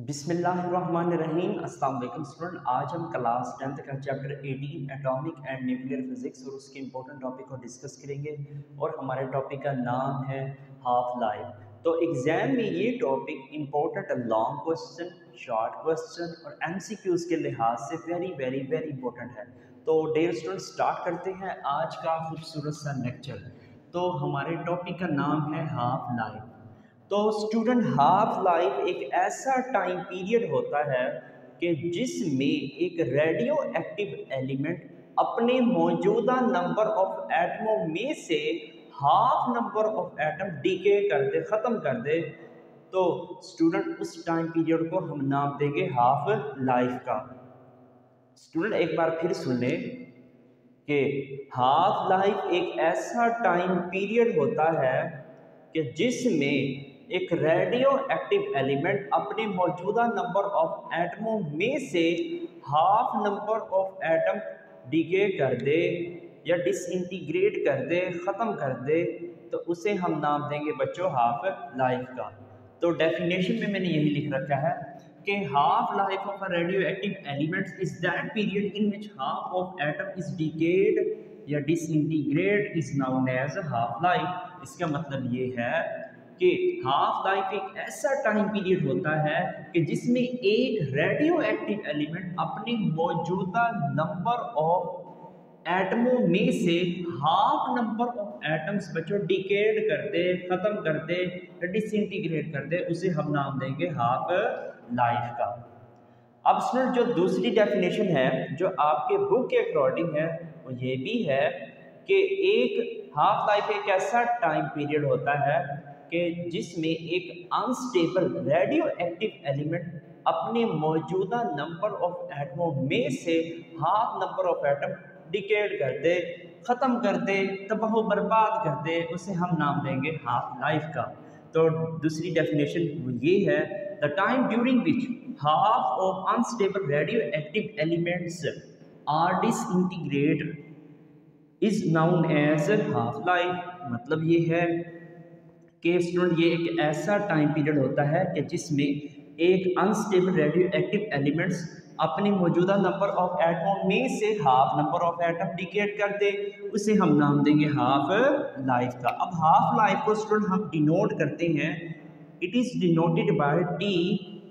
बिस्मिल्लाहिर्रहमानिर्रहीम। अस्सलाम वालेकुम स्टूडेंट। आज हम क्लास 10th का chapter 18 atomic and nuclear physics और उसके इंपॉर्टेंट टॉपिक को डिस्कस करेंगे और हमारे टॉपिक का नाम है हाफ लाइफ। तो एग्जाम में ये topic important long question, short question और एमसीक्यूज के लिहाज से वेरी वेरी वेरी इंपॉर्टेंट है। तो डियर स्टूडेंट, स्टार्ट करते हैं आज का खूबसूरत सा लेक्चर। तो हमारे टॉपिक का नाम है हाफ लाइफ। तो स्टूडेंट, हाफ लाइफ एक ऐसा टाइम पीरियड होता है कि जिसमें एक रेडियो एक्टिव एलिमेंट अपने मौजूदा नंबर ऑफ एटमों में से half number of atom decay कर दे, ख़त्म कर दे। तो स्टूडेंट, उस टाइम पीरियड को हम नाम देंगे हाफ लाइफ का। स्टूडेंट, एक बार फिर सुन लें कि हाफ लाइफ एक ऐसा टाइम पीरियड होता है कि जिसमें एक रेडियो एक्टिव एलिमेंट अपने मौजूदा नंबर ऑफ एटमों में से half number of atom decay कर दे या डिसइंटीग्रेट कर दे, ख़त्म कर दे, तो उसे हम नाम देंगे बच्चों हाफ लाइफ का। तो डेफिनेशन में मैंने यही लिख रखा है कि half life of a radioactive element is that period in which half of atom is decayed या disintegrate is known as half life. इसका मतलब ये है कि हाफ लाइफ एक ऐसा टाइम पीरियड होता है कि जिसमें एक रेडियो एक्टिव एलिमेंट अपने मौजूदा नंबर ऑफ एटमों में से हाफ नंबर ऑफ एटम्स बच्चों डिकेड कर दे, खत्म कर दे, डिसइंटीग्रेट कर दे, उसे हम नाम देंगे हाफ लाइफ का। अब स्टूडेंट, जो दूसरी डेफिनेशन है जो आपके बुक के अकॉर्डिंग है वो ये भी है कि एक हाफ लाइफ एक ऐसा टाइम पीरियड होता है कि जिसमें एक अनस्टेबल रेडियो एक्टिव एलिमेंट अपने मौजूदा नंबर ऑफ एटमों में से half number of atom decade कर दे, ख़त्म कर दे, तबाह बर्बाद कर दे, उसे हम नाम देंगे हाफ लाइफ का। तो दूसरी डेफिनेशन ये है, the time during which half of unstable radio active elements are disintegrate is known as half life. मतलब ये है कि स्टूडेंट, ये एक ऐसा टाइम पीरियड होता है कि जिसमें एक अनस्टेबल रेडियो एक्टिव एलिमेंट्स अपनी मौजूदा नंबर ऑफ एटमों में से half number of atom decade कर दे, उसे हम नाम देंगे हाफ लाइफ का। अब हाफ लाइफ को स्टूडेंट हम डिनोट करते हैं, it is denoted by T.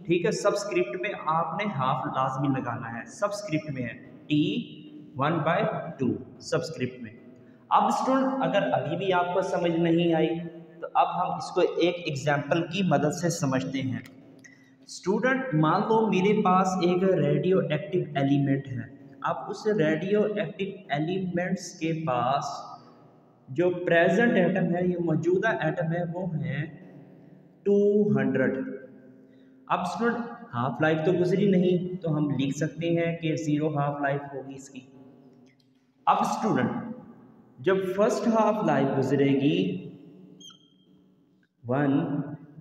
ठीक है, सबस्क्रिप्ट में आपने हाफ लाजमी लगाना है, सबस्क्रिप्ट में है टी 1/2 सबस्क्रिप्ट में। अब स्टूडेंट, अगर अभी भी आपको समझ नहीं आई तो अब हम इसको एक एग्जाम्पल की मदद से समझते हैं। स्टूडेंट, मान लो मेरे पास एक रेडियो एक्टिव एलिमेंट है। अब उस रेडियो एक्टिव एलिमेंट्स के पास जो प्रेजेंट एटम है, ये मौजूदा एटम है, वो है 200। अब स्टूडेंट, हाफ लाइफ तो गुजरी नहीं, तो हम लिख सकते हैं कि 0 हाफ लाइफ होगी इसकी। अब स्टूडेंट, जब फर्स्ट हाफ लाइफ गुजरेगी 1,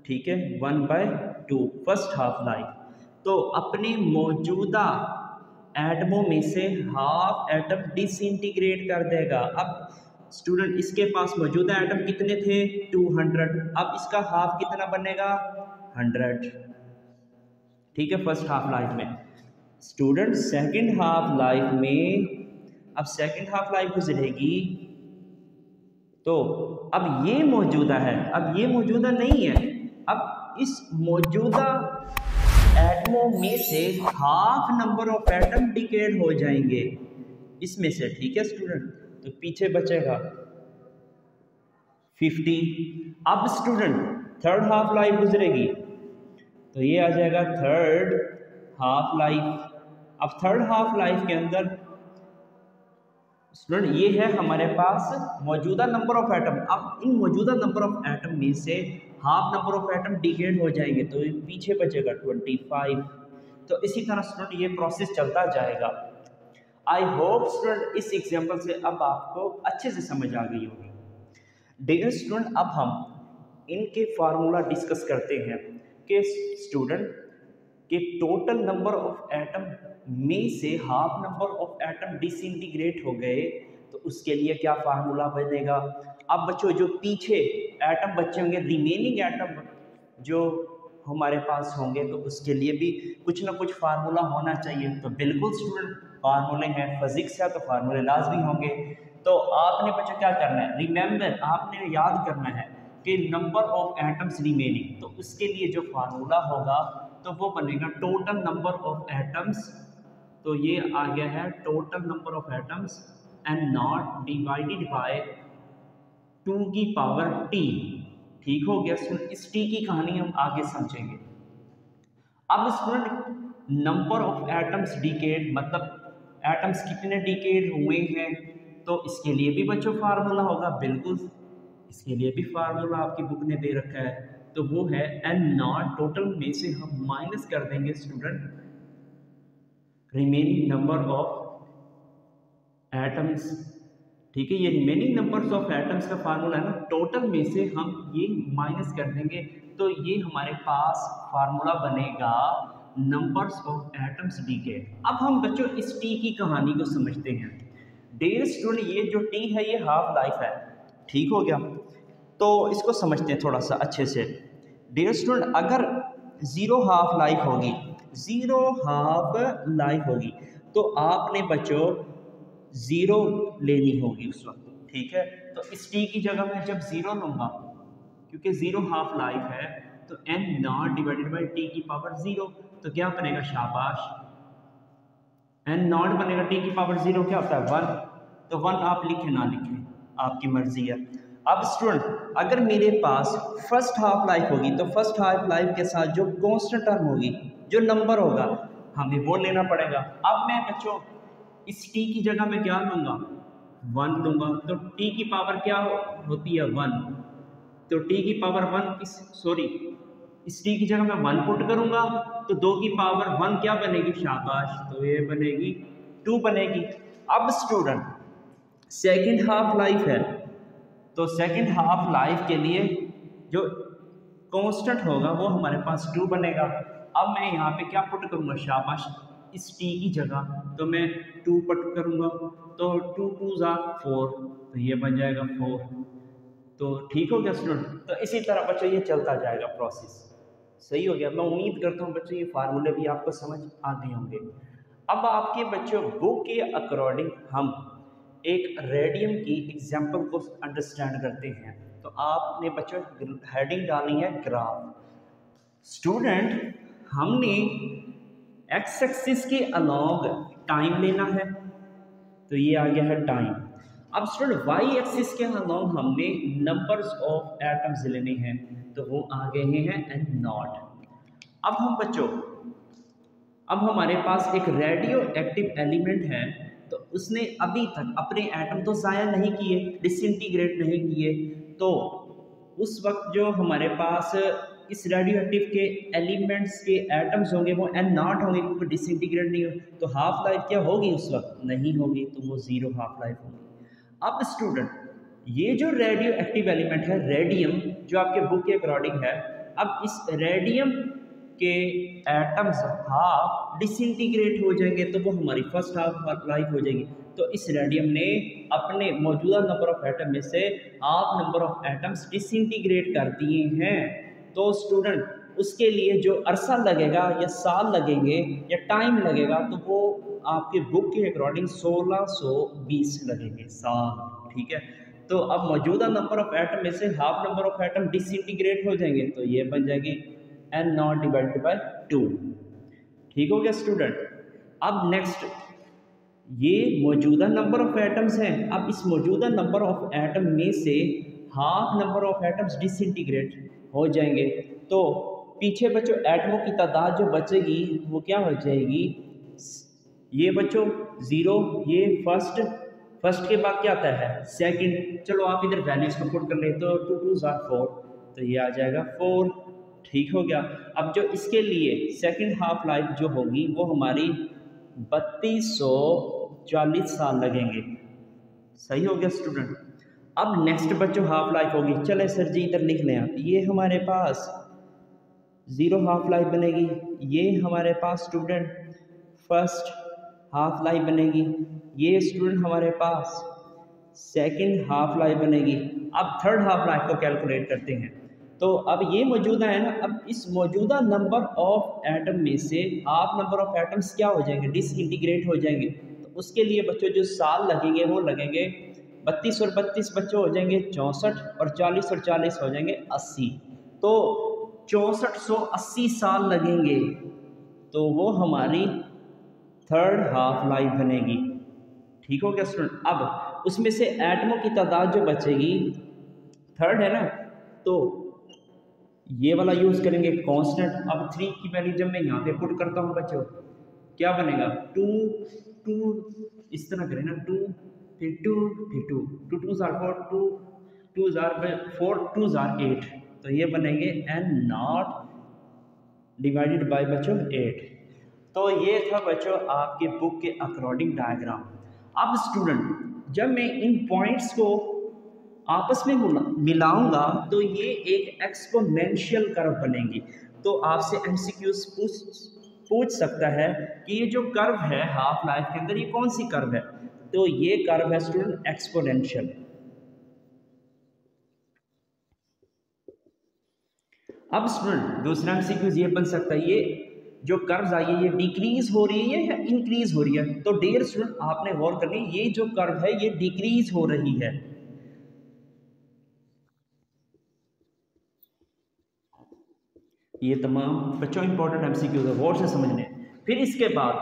ठीक है, 1/2 फर्स्ट हाफ लाइफ, तो अपने मौजूदा एटमों में से हाफ एटम डिसइंटीग्रेट कर देगा। अब स्टूडेंट, इसके पास मौजूदा एटम कितने थे? 200। अब इसका हाफ कितना बनेगा? 100। ठीक है, फर्स्ट हाफ लाइफ में। स्टूडेंट, सेकंड हाफ लाइफ में, अब सेकंड हाफ लाइफ गुजरेगी तो अब ये मौजूदा है, अब ये मौजूदा नहीं है। अब इस मौजूदा एटमों में से half number of atom decade हो जाएंगे इसमें से। ठीक है स्टूडेंट, तो पीछे बचेगा 50। अब स्टूडेंट, थर्ड हाफ लाइफ गुजरेगी तो ये आ जाएगा थर्ड हाफ लाइफ। अब थर्ड हाफ लाइफ के अंदर स्टूडेंट ये है हमारे पास मौजूदा नंबर ऑफ एटम। अब इन मौजूदा नंबर ऑफ एटम में से half number of atom decade हो जाएंगे तो पीछे बचेगा 25। तो इसी तरह स्टूडेंट ये प्रोसेस चलता जाएगा। आई होप स्टूडेंट इस एग्जांपल से अब आपको अच्छे से समझ आ गई होगी। डियर स्टूडेंट, अब हम इनके फार्मूला डिस्कस करते हैं कि स्टूडेंट के टोटल नंबर ऑफ एटम में से half number of atom disintegrate हो गए तो उसके लिए क्या फार्मूला बनेगा। अब बच्चों, जो पीछे एटम बचे होंगे, रिमेनिंग एटम जो हमारे पास होंगे तो उसके लिए भी कुछ ना कुछ फार्मूला होना चाहिए। तो बिल्कुल स्टूडेंट फार्मूले हैं, फिजिक्स है तो फार्मूले लाजमी होंगे। तो आपने बच्चों क्या करना है, रिमेंबर आपने याद करना है कि नंबर ऑफ एटम्स रिमेनिंग, तो उसके लिए जो फार्मूला होगा तो वो बनेगा टोटल नंबर ऑफ एटम्स। तो ये आ गया है total number of atoms and not divided bye 2 की पावर टी। ठीक हो गया स्टूडेंट, इस टी की कहानी हम आगे समझेंगे। अब student number of atoms decade मतलब एटम्स कितने डिकेड हुए हैं, तो इसके लिए भी बच्चों फार्मूला होगा। बिल्कुल इसके लिए भी फार्मूला आपकी बुक ने दे रखा है, तो वो है एन नॉट, टोटल में से हम माइनस कर देंगे student remaining number of atoms. ठीक है, ये रिमेनिंग नंबर्स ऑफ एटम्स का फार्मूला है ना, टोटल में से हम ये माइनस कर देंगे तो ये हमारे पास फार्मूला बनेगा नंबर्स ऑफ एटम्स डिकेड। अब हम बच्चों इस टी की कहानी को समझते हैं। डियर स्टूडेंट, ये जो टी है ये हाफ लाइफ है। ठीक हो गया, तो इसको समझते हैं थोड़ा सा अच्छे से। डियर स्टूडेंट, अगर ज़ीरो हाफ लाइफ होगी, ज़ीरो हाफ लाइफ होगी तो आपने बच्चों ज़ीरो लेनी होगी उस वक्त। ठीक है, तो इस टी की जगह मैं जब ज़ीरो लूँगा, क्योंकि ज़ीरो हाफ लाइफ है, तो n not divided by t की पावर ज़ीरो, तो क्या बनेगा, शाबाश, एन नॉट बनेगा टी की पावर ज़ीरो क्या होता है, वन। तो वन आप लिखें ना लिखें आपकी मर्जी है। अब स्टूडेंट अगर मेरे पास फर्स्ट हाफ लाइफ होगी तो फर्स्ट हाफ लाइफ के साथ जो कांस्टेंट टर्म होगी, जो नंबर होगा, हमें वो लेना पड़ेगा। अब मैं बच्चों इस टी की जगह मैं क्या लूँगा, वन लूँगा, तो टी की पावर क्या होती है, वन। तो टी की पावर वन इस टी की जगह मैं वन पुट करूँगा तो दो की पावर वन क्या बनेगी, शाबाश, तो ये बनेगी टू बनेगी। अब स्टूडेंट सेकंड हाफ लाइफ है, तो सेकंड हाफ लाइफ के लिए जो कांस्टेंट होगा वो हमारे पास टू बनेगा। अब मैं यहाँ पे क्या पुट करूँगा, शाबाश, इस टी की जगह तो मैं टू पुट करूँगा, तो टू टू ज़ा फोर, तो ये बन जाएगा फोर। तो ठीक हो गया स्टूडेंट, तो इसी तरह बच्चों ये चलता जाएगा प्रोसेस। सही हो गया, मैं उम्मीद करता हूँ बच्चों ये फार्मूले भी आपको समझ आ गए होंगे। अब आपके बच्चों बुक के अकॉर्डिंग हम एक रेडियम की एग्जाम्पल को अंडरस्टैंड करते हैं। तो आपने बच्चों हेडिंग डालनी है ग्राफ। स्टूडेंट हमने एक्स एक्सिस के अलोंग टाइम लेना है, तो ये आ गया है टाइम। अब स्टूडेंट वाई एक्सिस के अलोंग हमने नंबर्स ऑफ एटम्स लेने हैं, तो वो आ गए हैं एन नॉट। अब हम बच्चों अब हमारे पास एक रेडियो एक्टिव एलिमेंट है, तो उसने अभी तक अपने एटम तो ज़ाया नहीं किए, डिसइंटीग्रेट नहीं किए, तो उस वक्त जो हमारे पास इस रेडियो एक्टिव के एलिमेंट्स के एटम्स होंगे वो एन नॉट होंगे, क्योंकि डिसइंटीग्रेट नहीं हो, तो हाफ लाइफ क्या होगी उस वक्त, नहीं होगी, तो वो ज़ीरो हाफ लाइफ होगी। अब स्टूडेंट ये जो रेडियो एक्टिव एलिमेंट है रेडियम, जो आपके बुक के अकॉर्डिंग है, अब इस रेडियम के एटम्स हाफ डिसइंटीग्रेट हो जाएंगे, तो वो हमारी फर्स्ट हाफ लाइफ हो जाएगी। तो इस रेडियम ने अपने मौजूदा नंबर ऑफ एटम में से half number of atoms disintegrate कर दिए हैं। तो स्टूडेंट उसके लिए जो अरसा लगेगा या साल लगेंगे या टाइम लगेगा, तो वो आपके बुक के अकॉर्डिंग 1620 लगेंगे साल। ठीक है, तो अब मौजूदा नंबर ऑफ एटम में से half number of atom disintegrate हो जाएंगे, तो ये बन जाएगी n not divided by two. ठीक हो गया स्टूडेंट। अब नेक्स्ट ये मौजूदा नंबर ऑफ एटम्स हैं, अब इस मौजूदा नंबर ऑफ एटम में से half number of atoms disintegrate हो जाएंगे, तो पीछे बच्चों एटमों की तादाद जो बचेगी वो क्या हो जाएगी, ये बच्चों ज़ीरो, ये फर्स्ट के बाद क्या आता है, सेकंड। चलो आप इधर वैल्यूज को पुट कर ले, तो टू टू ज़ार फोर, तो ये आ जाएगा फोर। ठीक हो गया। अब जो इसके लिए सेकंड हाफ लाइफ जो होगी वो हमारी 3240 साल लगेंगे। सही हो गया स्टूडेंट। अब नेक्स्ट बच्चों हाफ लाइफ होगी, चले सर जी इधर लिख लें आप, ये हमारे पास ज़ीरो हाफ लाइफ बनेगी, ये हमारे पास स्टूडेंट फर्स्ट हाफ लाइफ बनेगी, ये स्टूडेंट हमारे पास सेकंड हाफ लाइफ बनेगी। अब थर्ड हाफ लाइफ को कैलकुलेट करते हैं। तो अब ये मौजूदा है ना, अब इस मौजूदा नंबर ऑफ एटम में से हाफ नंबर ऑफ एटम्स क्या हो जाएंगे, डिसइंटीग्रेट हो जाएंगे। तो उसके लिए बच्चों जो साल लगेंगे वो लगेंगे 32 और 32 बच्चों हो जाएंगे 64 और 40 और 40 हो जाएंगे 80। तो 6480 साल लगेंगे, तो वो हमारी थर्ड हाफ लाइफ बनेगी। ठीक हो गया स्टूडेंट। अब उसमें से एटमों की तादाद जो बचेगी, थर्ड है ना, तो ये वाला यूज़ करेंगे कांस्टेंट। अब 3 की वैल्यू जब मैं यहाँ पे पुट करता हूँ बच्चों, क्या बनेगा 2 2, इस तरह करें ना 2 फिर 2 फिर 2 2 2 ज़ार 4 2 2 ज़ार 4 2 ज़ार 8, तो ये बनेंगे n नॉट डिवाइडेड बाय बच्चों 8। तो ये था बच्चों आपके बुक के अकॉर्डिंग डायग्राम। अब स्टूडेंट जब मैं इन पॉइंट्स को आपस में मिलाऊंगा तो ये एक एक्सपोनेंशियल कर्व बनेगी। तो आपसे एमसीक्यूज पूछ सकता है कि ये जो कर्व है हाफ लाइफ के अंदर, ये कौन सी कर्व है, तो ये कर्व है स्टूडेंट एक्सपोनेंशियल। अब स्टूडेंट दूसरा एमसीक्यूज ये बन सकता है, ये जो कर्व्स आई है ये डिक्रीज हो रही है या इंक्रीज हो रही है। तो डियर स्टूडेंट आपने गौर करनी, ये जो कर्व है ये डिक्रीज हो रही है। ये तमाम बच्चों इंपॉर्टेंट एमसीक्यूज है, गौर से समझने। फिर इसके बाद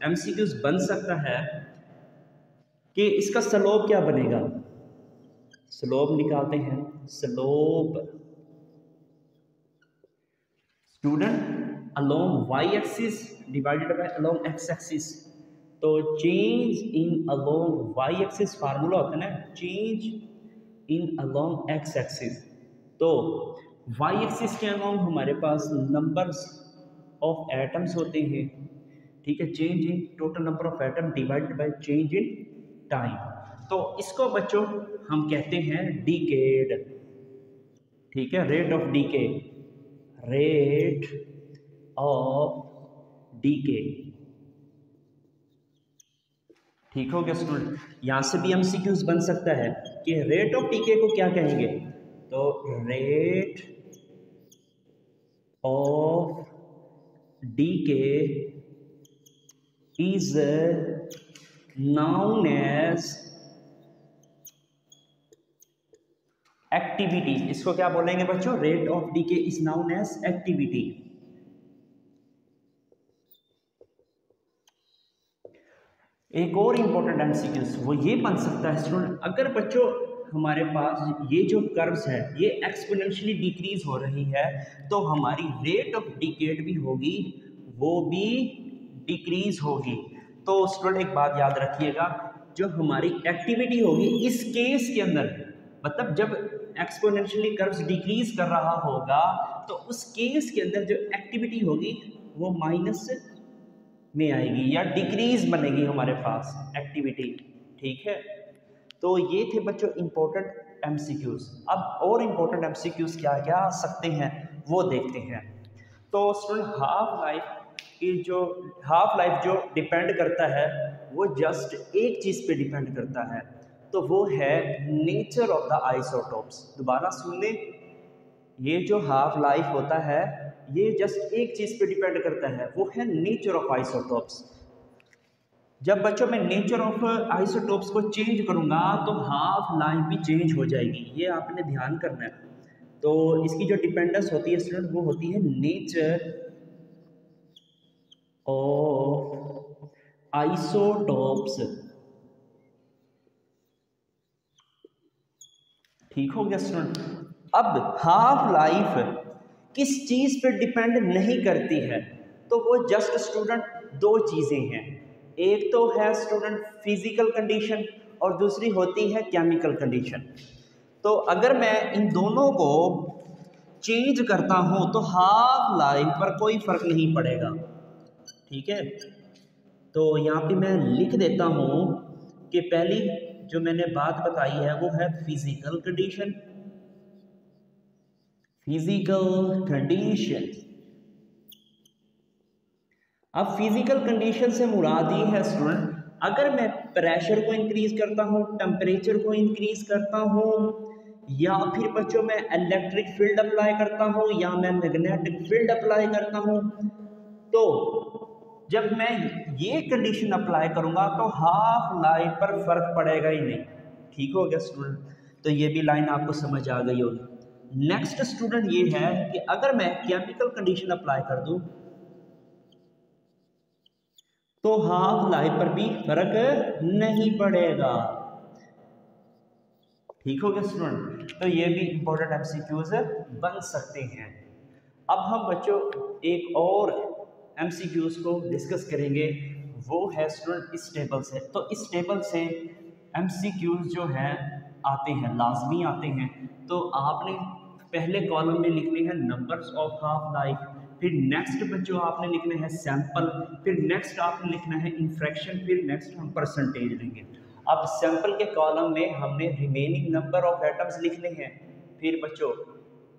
एमसीक्यूज बन सकता है कि इसका स्लोप क्या बनेगा। स्लोप निकालते हैं। Slope student along Y axis divided by along X axis. तो change in along Y axis formula होता है ना, change in along X axis. तो वाई एक्सिस के अलोंग हमारे पास नंबर्स ऑफ एटम्स होते हैं, ठीक है, change in total number of atom divided by change in time. तो इसको बच्चों हम कहते हैं डिकेड, ठीक है, rate of decay, rate of decay. ठीक हो गया स्टूडेंट। यहां से भी एमसीक्यूज बन सकता है कि रेट ऑफ डीके को क्या कहेंगे, तो rate of decay is known as activity. इसको क्या बोलेंगे बच्चों, rate of decay is known as activity. एक और इंपॉर्टेंट एमसीक्यूज वो ये बन सकता है स्टूडेंट, अगर बच्चों हमारे पास ये जो कर्व्स है ये एक्सपोनेंशियली डिक्रीज हो रही है, तो हमारी रेट ऑफ डिकेड भी होगी, वो भी डिक्रीज होगी। तो स्टूडेंट एक बात याद रखिएगा, जो हमारी एक्टिविटी होगी इस केस के अंदर, मतलब जब एक्सपोनेंशियली कर्व्स डिक्रीज कर रहा होगा तो उस केस के अंदर जो एक्टिविटी होगी वो माइनस में आएगी या डिक्रीज बनेगी हमारे पास एक्टिविटी। ठीक है, तो ये थे बच्चों इंपॉर्टेंट एमसीक्यूज। अब और इंपॉर्टेंट एमसीक्यूज क्या क्या आ सकते हैं वो देखते हैं। तो स्टूडेंट हाफ लाइफ जो डिपेंड करता है वो जस्ट एक चीज़ पे डिपेंड करता है, तो वो है नेचर ऑफ द आइसोटोप्स। दोबारा सुन लें, ये जो हाफ लाइफ होता है ये जस्ट एक चीज़ पे डिपेंड करता है, वो है नेचर ऑफ आइसोटोप्स। जब बच्चों मैं नेचर ऑफ आइसोटोप्स को चेंज करूँगा तो हाफ लाइफ भी चेंज हो जाएगी, ये आपने ध्यान करना है। तो इसकी जो डिपेंडेंस होती है स्टूडेंट वो होती है नेचर ऑफ आइसोटोप्स। ठीक हो गया स्टूडेंट। अब हाफ लाइफ किस चीज़ पे डिपेंड नहीं करती है, तो वो जस्ट स्टूडेंट दो चीज़ें हैं, एक तो है स्टूडेंट फिजिकल कंडीशन और दूसरी होती है केमिकल कंडीशन। तो अगर मैं इन दोनों को चेंज करता हूं तो हाफ लाइफ पर कोई फर्क नहीं पड़ेगा। ठीक है, तो यहाँ पे मैं लिख देता हूं कि पहली जो मैंने बात बताई है वो है फिजिकल कंडीशन। फिजिकल कंडीशन, अब फिजिकल कंडीशन से मुराद ये है स्टूडेंट, अगर मैं प्रेशर को इंक्रीज करता हूँ, टेम्परेचर को इंक्रीज करता हूँ या फिर बच्चों मैं इलेक्ट्रिक फील्ड अप्लाई करता हूँ या मैं मैग्नेटिक फील्ड अप्लाई करता हूँ। तो जब मैं ये कंडीशन अप्लाई करूँगा तो हाफ लाइफ पर फर्क पड़ेगा ही नहीं। ठीक हो गया स्टूडेंट, तो ये भी लाइन आपको समझ आ गई होगी। नेक्स्ट स्टूडेंट ये है कि अगर मैं केमिकल कंडीशन अप्लाई कर दूं तो हाफ लाइफ पर भी फर्क नहीं पड़ेगा। ठीक हो गया स्टूडेंट, तो ये भी इंपॉर्टेंट एमसीक्यूज बन सकते हैं। अब हम बच्चों एक और एमसीक्यूज को डिस्कस करेंगे, वो है स्टूडेंट इस टेबल से। तो इस टेबल से एमसीक्यूज जो है आते हैं, लाजमी आते हैं। तो आपने पहले कॉलम में लिखने हैं नंबर्स ऑफ हाफ लाइफ, फिर नेक्स्ट बच्चों आपने लिखने हैं सैंपल, फिर नेक्स्ट आपने लिखना है इनफ्रैक्शन, फिर नेक्स्ट हम परसेंटेज लेंगे। अब सैंपल के कॉलम में हमने रिमेनिंग नंबर ऑफ एटम्स लिखने हैं, फिर बच्चों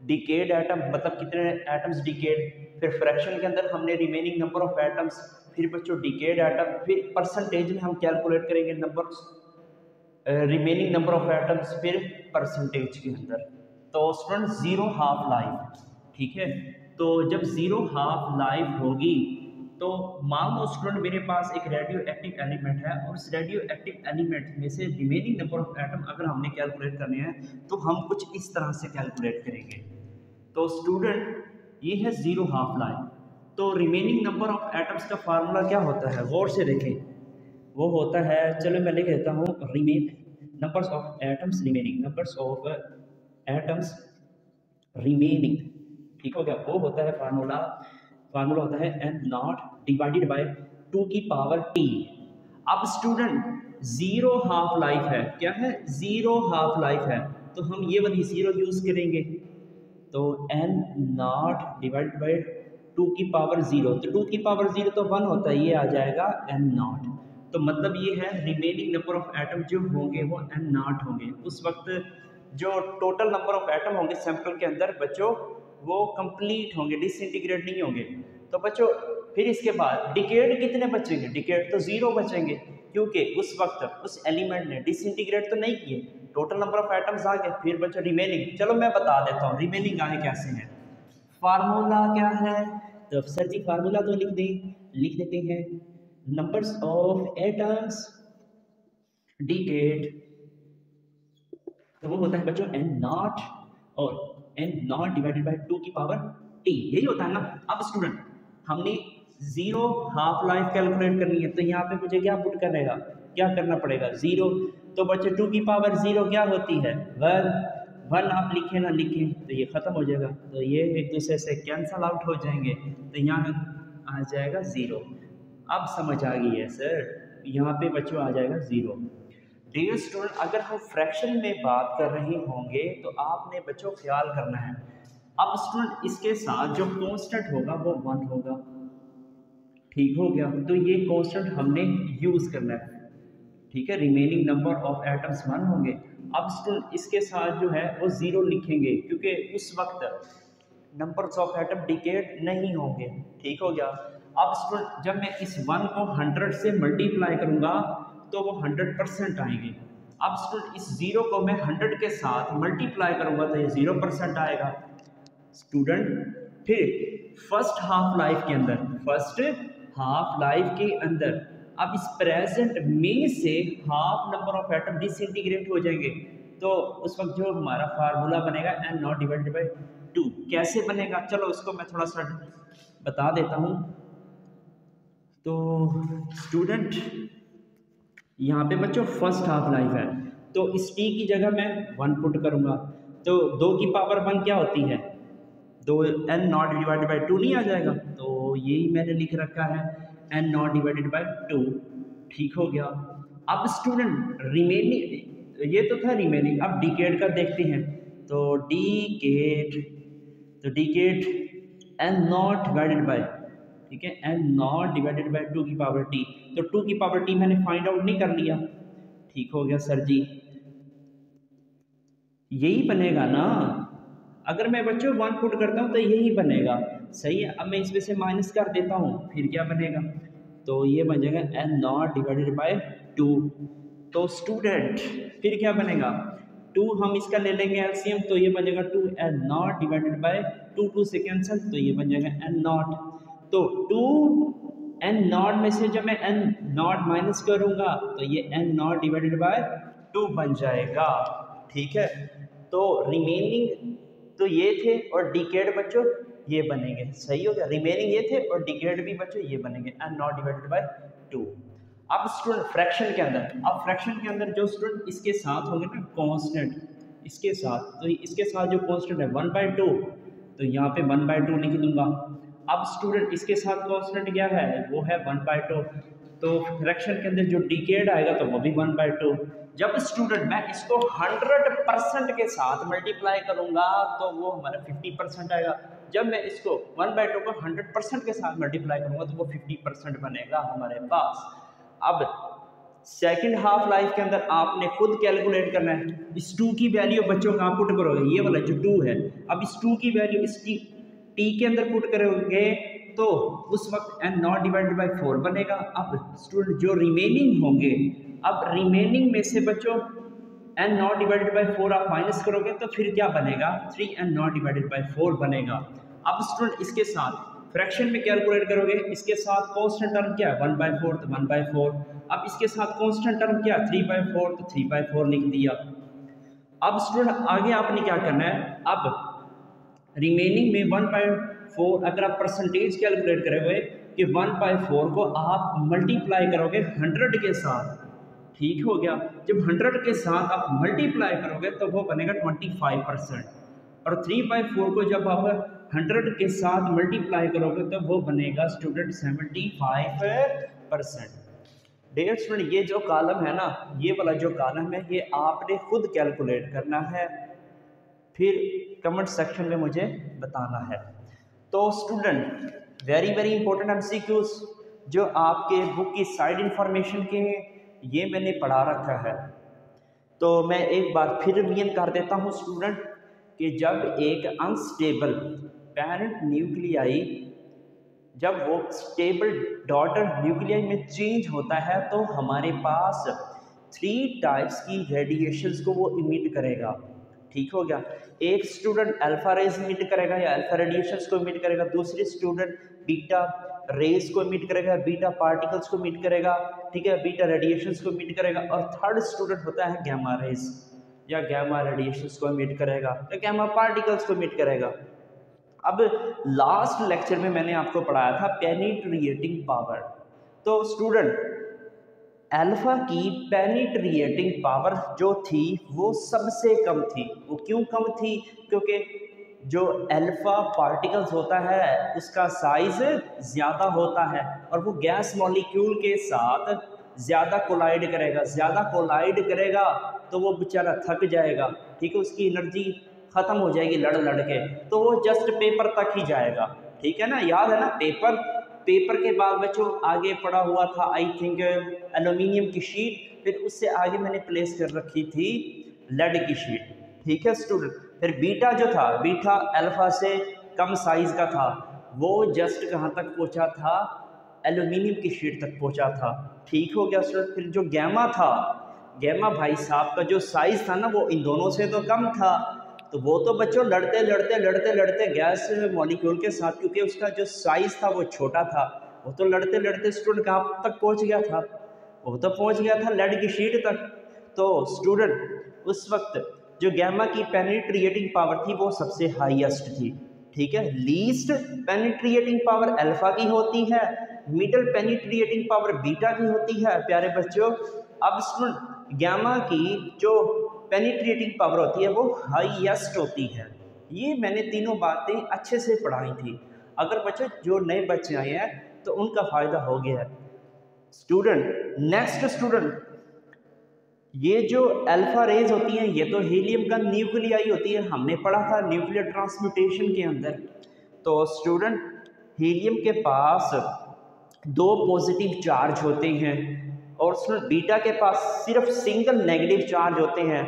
डिकेड एटम मतलब कितने एटम्स डिकेड, फिर फ्रैक्शन के अंदर हमने रिमेनिंग नंबर ऑफ एटम्स, फिर बच्चों डिकेड एटम, फिर परसेंटेज में हम कैलकुलेट करेंगे numbers remaining number of atoms, फिर परसेंटेज के अंदर। तो स्टूडेंट जीरो हाफ लाइफ, ठीक है। तो जब जीरो हाफ लाइफ होगी तो मान लो स्टूडेंट मेरे पास एक रेडियो एक्टिव एलिमेंट है और उस रेडियो एक्टिव एलिमेंट में से रिमेनिंग नंबर ऑफ एटम अगर हमने कैलकुलेट करने हैं तो हम कुछ इस तरह से कैलकुलेट करेंगे। तो स्टूडेंट ये है जीरो हाफ लाइफ। तो रिमेनिंग नंबर ऑफ एटम्स का फार्मूला क्या होता है, गौर से देखें। वो होता है, चलो मैं लिख देता हूँ, numbers of atoms remaining, numbers of atoms remaining. ठीक हो गया, वो होता है फार्मूला होता है n नॉट डिवाइडेड बाय 2 की पावर t। अब स्टूडेंट जीरो हाफ लाइफ है, क्या है, जीरो हाफ लाइफ है, तो हम ये वाली जीरो यूज करेंगे। तो n नॉट डिवाइडेड बाय 2 की पावर 0, तो 2 की पावर 0 तो 1 होता है, ये आ जाएगा n नॉट। तो मतलब ये है रिमेनिंग नंबर ऑफ एटम जो होंगे वो n नॉट होंगे। उस वक्त जो टोटल नंबर ऑफ एटम होंगे सैंपल के अंदर बच्चों वो कंप्लीट होंगे, डिसइंटीग्रेट नहीं होंगे। तो बच्चों फिर इसके बाद डिकेड कितने बचेंगे, डिकेड तो 0 बचेंगे, क्योंकि उस वक्त उस एलिमेंट ने डिसइंटीग्रेट तो नहीं किए, टोटल नंबर ऑफ एटम्स आ गए। फिर बच्चों रिमेनिंग, चलो मैं बता देता हूँ रिमेनिंग आगे कैसे हैं। फार्मूला क्या है, तो सर जी फार्मूला तो लिख देते हैं, नंबर्स ऑफ एटम्स डिकेड, तो वो होता है बच्चों n नॉट और n नॉट डिवाइडेड बाय 2 की पावर t, यही होता है ना। अब स्टूडेंट हमने जीरो हाफ लाइफ कैलकुलेट करनी है, तो यहाँ पे मुझे क्या पुट करना पड़ेगा, 0। तो बच्चे 2 की पावर 0 क्या होती है, 1 आप लिखे ना लिखें तो ये खत्म हो जाएगा, तो ये एक दूसरे से कैंसल आउट हो जाएंगे, तो यहाँ आ जाएगा 0। अब समझ आ गई है सर, यहाँ पे बच्चों आ जाएगा 0। डियर स्टूडेंट अगर हम फ्रैक्शन में बात कर रहे होंगे तो आपने बच्चों ख्याल करना है। अब स्टूडेंट इसके साथ जो कांस्टेंट होगा वो 1 होगा, ठीक हो गया, तो ये कांस्टेंट हमने यूज करना है, ठीक है। रिमेनिंग नंबर ऑफ एटम्स 1 होंगे। अब स्टूडेंट इसके साथ जो है वो 0 लिखेंगे, क्योंकि उस वक्त नंबर्स ऑफ एटम डिकेड नहीं होंगे, ठीक हो गया। अब स्टूडेंट जब मैं इस 1 को 100 से मल्टीप्लाई करूंगा तो वो 100% आएंगे। अब स्टूडेंट इस 0 को मैं 100 के साथ मल्टीप्लाई करूंगा तो ये 0% आएगा स्टूडेंट। फिर फर्स्ट हाफ लाइफ के अंदर अब इस प्रेजेंट में से half number of atom disintegrate हो जाएंगे, तो उस वक्त जो हमारा फार्मूला बनेगा n नॉट डिवाइडेड बाय 2। कैसे बनेगा, चलो उसको मैं थोड़ा सा बता देता हूँ। तो स्टूडेंट यहाँ पे बच्चों फर्स्ट हाफ लाइफ है, तो इस t की जगह मैं 1 पुट करूँगा, तो 2 की पावर 1 क्या होती है, तो n नॉट डिवाइडेड बाय 2 नहीं आ जाएगा, तो यही मैंने लिख रखा है n नॉट डिवाइडेड बाय 2, ठीक हो गया। अब स्टूडेंट रिमेनिंग, ये तो था रिमेनिंग, अब डिकेड का देखते हैं। तो decade n not divided bye, ठीक है, n नॉट डिवाइडेड बाय 2 की पावर t, तो 2 की पावर t मैंने फाइंड आउट नहीं कर लिया, ठीक हो गया सर जी, यही बनेगा ना। अगर मैं बच्चों 1 पुट करता हूँ तो यही बनेगा, सही है। अब मैं इसमें से माइनस कर देता हूँ, फिर क्या बनेगा, तो ये बन जाएगा n नॉट डिवाइडेड बाय 2। तो स्टूडेंट फिर क्या बनेगा, 2 हम इसका ले लेंगे एलसीएम, तो ये बन जाएगा 2n0 डिवाइडेड बाय 2 से कैंसिल, तो ये बन जाएगा n0। तो 2n0 में से जब मैं n0 माइनस करूँगा तो ये n0 डिवाइडेड बाय 2 बन जाएगा। ठीक है, तो रिमेनिंग तो ये थे और डिकेड बच्चों ये बनेंगे। सही हो गया, रिमेनिंग ये थे और डिकेड भी बच्चों ये बनेंगे n0 डिवाइडेड बाय 2। अब स्टूडेंट फ्रैक्शन के अंदर, अब फ्रैक्शन के अंदर जो स्टूडेंट इसके साथ होंगे ना कांस्टेंट, इसके साथ, तो इसके साथ जो कांस्टेंट है 1/2, तो यहाँ पे 1/2 लिख दूंगा। अब स्टूडेंट इसके साथ कांस्टेंट क्या है, वो है 1/2, तो फ्रैक्शन के अंदर जो डिकेड आएगा तो वो भी 1/2। जब स्टूडेंट मैं इसको 100% के साथ मल्टीप्लाई करूंगा तो वो हमारा 50% आएगा। जब मैं इसको 1/2 को 100% के साथ मल्टीप्लाई करूंगा तो वो 50% बनेगा हमारे पास। अब सेकंड हाफ लाइफ के अंदर आपने खुद कैलकुलेट करना है, इस 2 की वैल्यू बच्चों कहाँ पुट करोगे, ये वाला जो 2 है, अब इस 2 की वैल्यू इस t के अंदर पुट करोगे तो उस वक्त n0 डिवाइडेड बाई 4 बनेगा। अब स्टूडेंट जो रिमेनिंग होंगे, अब रिमेनिंग में से बच्चों n0 डिवाइडेड बाई 4 आप माइनस करोगे तो फिर क्या बनेगा, 3n0 डिवाइडेड बाई 4 बनेगा। अब स्टूडेंट इसके साथ फ्रैक्शन में कैलकुलेट करोगे, इसके साथ कांस्टेंट टर्म क्या है 1/4, तो 1/4। अब इसके साथ कांस्टेंट टर्म क्या 3/4, तो 3/4 लिख दिया। अब स्टूडेंट आगे आपने क्या करना है, अब रिमेनिंग में 1/4 अगर आप परसेंटेज कैलकुलेट करोगे कि 1/4 को आप मल्टीप्लाई करोगे 100 के साथ, ठीक हो गया। जब 100 के साथ आप मल्टीप्लाई करोगे तो वो बनेगा 25%, और 3/4 को जब आप 100 के साथ मल्टीप्लाई करोगे तो वो बनेगा स्टूडेंट 75%। डियर स्टूडेंट ये जो कॉलम है ना, ये वाला जो कॉलम है ये आपने खुद कैलकुलेट करना है, फिर कमेंट सेक्शन में मुझे बताना है। तो student very very important MCQs जो आपके बुक की साइड इंफॉर्मेशन के हैं ये मैंने पढ़ा रखा है। तो मैं एक बार फिर रिवीजन कर देता हूँ स्टूडेंट कि जब एक अनस्टेबल पेरेंट न्यूक्लियाई जब वो स्टेबल डॉटर न्यूक्लियाई में चेंज होता है तो हमारे पास 3 टाइप्स की रेडिएशंस को वो इमिट करेगा। ठीक हो गया, एक स्टूडेंट अल्फा रेज इमिट करेगा या अल्फा रेडिएशंस को इमिट करेगा, दूसरी स्टूडेंट बीटा रेज को इमिट करेगा, बीटा पार्टिकल्स को इमिट करेगा, ठीक है, बीटा रेडिएशंस को इमिट करेगा, और थर्ड स्टूडेंट होता है गैमा रेज या गैमा रेडिएशंस को इमिट करेगा या गैमा पार्टिकल्स को इमिट करेगा। अब लास्ट लेक्चर में मैंने आपको पढ़ाया था पेनिट्रिएटिंग पावर। तो स्टूडेंट अल्फा की पेनिट्रिएटिंग पावर जो थी वो सबसे कम थी। वो क्यों कम थी, क्योंकि जो अल्फा पार्टिकल्स होता है उसका साइज ज़्यादा होता है और वो गैस मॉलिक्यूल के साथ ज़्यादा कोलाइड करेगा, ज़्यादा कोलाइड करेगा तो वो बेचारा थक जाएगा, ठीक है, उसकी एनर्जी ख़त्म हो जाएगी लड़ लड़ के, तो वो जस्ट पेपर तक ही जाएगा। ठीक है ना, याद है ना, पेपर के बाद बच्चों आगे पड़ा हुआ था आई थिंक एल्यूमिनियम की शीट, फिर उससे आगे मैंने प्लेस कर रखी थी लेड की शीट। ठीक है स्टूडेंट, फिर बीटा जो था, बीटा अल्फा से कम साइज का था, वो जस्ट कहाँ तक पहुँचा था, एल्यूमिनियम की शीट तक पहुँचा था। ठीक हो गया स्टूडेंट। फिर जो गैमा था, गैमा भाई साहब का जो साइज था ना वो इन दोनों से तो कम था, तो वो तो बच्चों लड़ते लड़ते लड़ते लड़ते गैस मॉलिक्यूल के साथ, क्योंकि उसका जो साइज था वो छोटा था, वो तो लड़ते लड़ते स्टूडेंट कहाँ तक पहुँच गया था, वो तो पहुँच गया था लेड की शीट तक। तो स्टूडेंट उस वक्त जो गैमा की पेनिट्रिएटिंग पावर थी वो सबसे हाईएस्ट थी। ठीक है, लीस्ट पेनिट्रिएटिंग पावर अल्फा की होती है, मिडल पेनिट्रिएटिंग पावर बीटा की होती है प्यारे बच्चों। अब स्टूडेंट गैमा की जो पेनिट्रेटिंग पावर होती है वो हाईएस्ट होती है। ये मैंने तीनों बातें अच्छे से पढ़ाई थी। अगर बच्चे जो नए बच्चे आए हैं तो उनका फ़ायदा हो गया है। स्टूडेंट नेक्स्ट स्टूडेंट, ये जो अल्फा रेज होती हैं ये तो हीलियम का न्यूक्लियाई होती है, हमने पढ़ा था न्यूक्लियर ट्रांसम्यूटेशन के अंदर। तो स्टूडेंट हीलियम के पास 2 पॉजिटिव चार्ज होते हैं और स्टूडेंट बीटा के पास सिर्फ सिंगल नेगेटिव चार्ज होते हैं।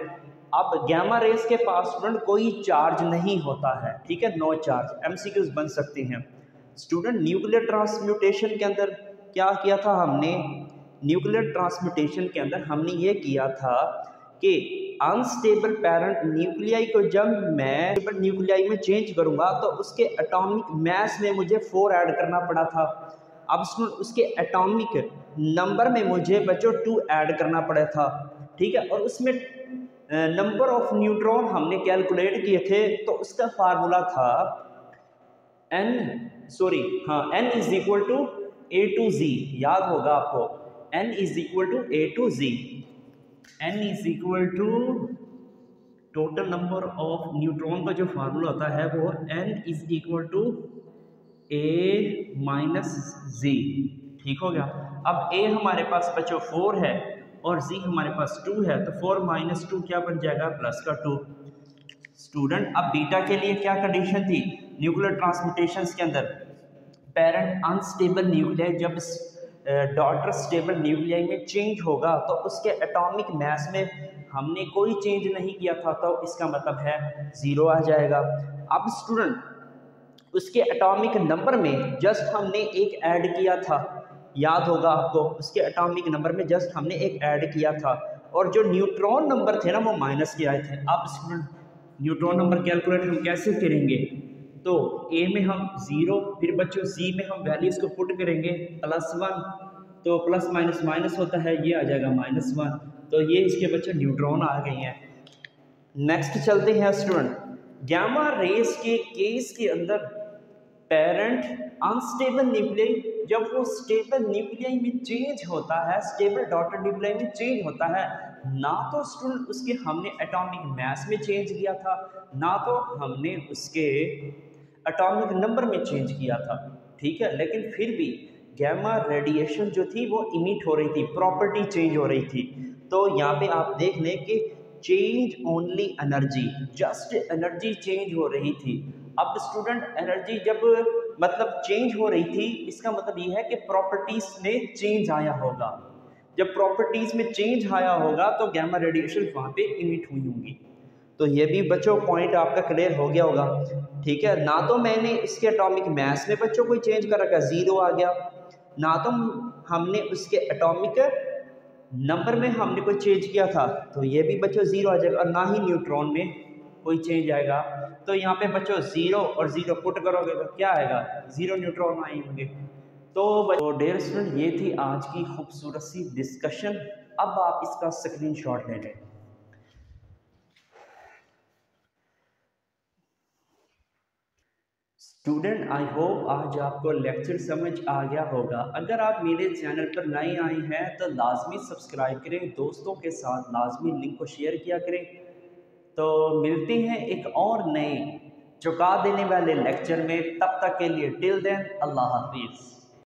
अब गैमा रेस के पास स्टूडेंट कोई चार्ज नहीं होता है, ठीक है, नो चार्ज। एमसीक्यूज बन सकते हैं। स्टूडेंट न्यूक्लियर ट्रांसम्यूटेशन के अंदर क्या किया था हमने, न्यूक्लियर ट्रांसम्यूटेशन के अंदर हमने ये किया था कि अनस्टेबल पेरेंट न्यूक्लियाई को जब मैं न्यूक्लियाई में चेंज करूंगा तो उसके एटॉमिक मास में मुझे 4 ऐड करना पड़ा था। अब उसके एटॉमिक नंबर में मुझे बच्चों 2 ऐड करना पड़ा था, ठीक है। और उसमें नंबर ऑफ न्यूट्रॉन हमने कैलकुलेट किए थे, तो उसका फार्मूला था n is equal to a to z। याद होगा आपको, n is equal to a to z। n is equal to total number of neutron का जो फार्मूला होता है वो n is equal to a minus z। ठीक हो गया। अब a हमारे पास बच्चों 4 है और z हमारे पास 2 है, तो 4 माइनस 2 क्या बन जाएगा, प्लस का 2। स्टूडेंट अब बीटा के लिए क्या कंडीशन थी न्यूक्लियर ट्रांसमिटेशन के अंदर, पेरेंट अनस्टेबल न्यूक्लियाई जब डॉटर स्टेबल न्यूक्लियाई में चेंज होगा तो उसके एटॉमिक मास में हमने कोई चेंज नहीं किया था, तो इसका मतलब है 0 आ जाएगा। अब स्टूडेंट उसके एटॉमिक नंबर में जस्ट हमने एक ऐड किया था, याद होगा आपको, उसके एटॉमिक नंबर में जस्ट हमने एक ऐड किया था, और जो न्यूट्रॉन नंबर थे ना वो माइनस के आए थे। अब स्टूडेंट न्यूट्रॉन नंबर कैलकुलेट हम कैसे करेंगे, तो ए में हम 0, फिर बच्चों सी में हम वैल्यूज को पुट करेंगे +1, तो प्लस माइनस माइनस होता है, ये आ जाएगा -1। तो ये इसके बच्चे न्यूट्रॉन आ गए हैं। नेक्स्ट चलते हैं स्टूडेंट, गामा रेस के केस के अंदर पेरेंट अनस्टेबल न्यूक्लियाई जब वो स्टेबल न्यूक्लियाई में चेंज होता है, स्टेबल डॉटर न्यूक्लियाई में चेंज होता है, ना तो स्टूडेंट उसके हमने एटॉमिक मास में चेंज किया था, ना तो हमने उसके एटॉमिक नंबर में चेंज किया था, ठीक है। लेकिन फिर भी गैमा रेडिएशन जो थी वो इमिट हो रही थी, प्रॉपर्टी चेंज हो रही थी। तो यहाँ पे आप देख लें कि change only energy, just energy change हो रही थी। अब स्टूडेंट एनर्जी जब मतलब चेंज हो रही थी, इसका मतलब ये है कि प्रॉपर्टीज में चेंज आया होगा। जब प्रॉपर्टीज में चेंज आया होगा तो गैमा रेडिएशन वहाँ पे इमिट हुई होंगी। तो ये भी बच्चों पॉइंट आपका क्लियर हो गया होगा, ठीक है। ना तो मैंने इसके एटॉमिक मास में बच्चों कोई चेंज कर रखा, 0 आ गया, ना तो हमने उसके एटॉमिक नंबर में हमने कोई चेंज किया था, तो ये भी बच्चों 0 आ जाएगा, और ना ही न्यूट्रॉन में कोई चेंज आएगा। तो यहाँ पे बच्चों 0 और 0 पुट करोगे तो क्या आएगा, 0 न्यूट्रॉन आएंगे। तो डियर स्टूडेंट, ये थी आज की खूबसूरत सी डिस्कशन। अब आप इसका स्क्रीनशॉट ले लें। स्टूडेंट आई होप आज आपको लेक्चर समझ आ गया होगा। अगर आप मेरे चैनल पर नए आए हैं तो लाजमी सब्सक्राइब करें, दोस्तों के साथ लाजमी लिंक को शेयर किया करें। तो मिलते हैं एक और नए चौंका देने वाले लेक्चर में, तब तक के लिए टिल देन अल्लाह हाफिज़।